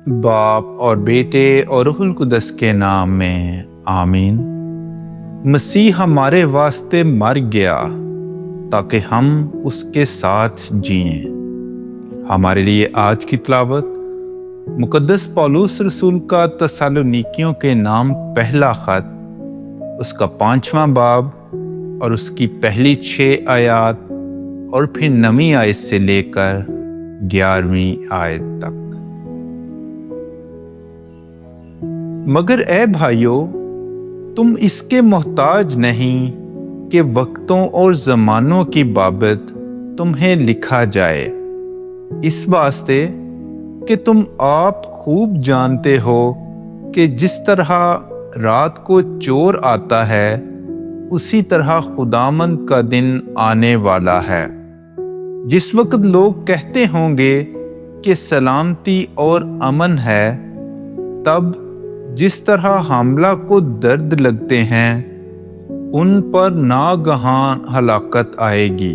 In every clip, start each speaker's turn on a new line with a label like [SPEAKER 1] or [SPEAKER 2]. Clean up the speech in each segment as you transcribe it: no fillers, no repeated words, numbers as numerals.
[SPEAKER 1] باپ اور بیٹے اور روح القدس کے نام میں آمین۔ مسیح ہمارے واسطے مر گیا تاکہ ہم اس کے ساتھ جئیں۔ ہمارے لیے آج کی تلاوت مقدس پولس رسول کا تسالونیکیوں کے نام پہلا خط، اس کا 5واں باب اور اس کی پہلی 6 آیات اور پھر 9ویں آیت سے لے کر 11ویں آیت تک۔ مگر اے بھائیو، تم اس کے محتاج نہیں کہ وقتوں اور زمانوں کی بابت تمہیں لکھا جائے، اس واسطے کہ تم آپ خوب جانتے ہو کہ جس طرح رات کو چور آتا ہے، اسی طرح خداوند کا دن آنے والا ہے، جس وقت لوگ کہتے ہوں گے کہ سلامتی اور امن ہے، تب جس طرح حاملہ کو درد لگتے ہیں، ان پر ناگہاں ہلاکت آئے گی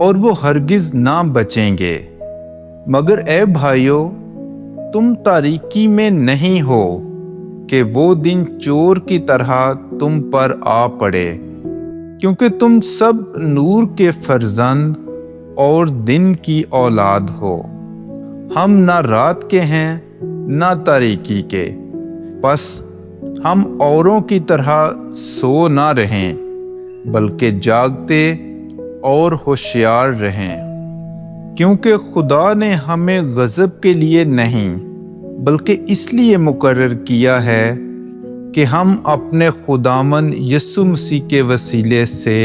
[SPEAKER 1] اور وہ ہرگز نہ بچیں گے۔ مگر اے بھائیو، تم تاریکی میں نہیں ہو کہ وہ دن چور کی طرح تم پر آ پڑے، کیونکہ تم سب نور کے فرزند اور دن کی اولاد ہو۔ ہم نہ رات کے ہیں نہ تاریکی کے، پس ہم اوروں کی طرح سو نہ رہیں، بلکہ جاگتے اور ہوشیار رہیں، کیونکہ خدا نے ہمیں غضب کے لیے نہیں بلکہ اس لیے مقرر کیا ہے کہ ہم اپنے خداوند یسوع مسیح کے وسیلے سے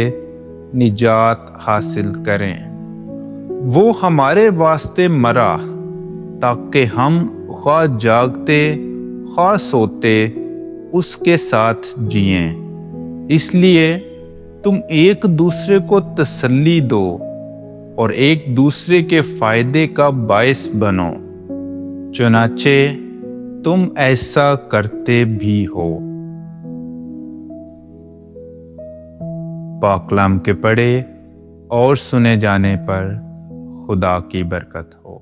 [SPEAKER 1] نجات حاصل کریں۔ وہ ہمارے واسطے مرا تاکہ ہم خواہ جاگتے خواہ سوتے اس کے ساتھ جئیں۔ اس لیے تم ایک دوسرے کو تسلی دو اور ایک دوسرے کے فائدے کا باعث بنو، چنانچہ تم ایسا کرتے بھی ہو۔ پاک کلام کے پڑھے اور سنے جانے پر خدا کی برکت ہو۔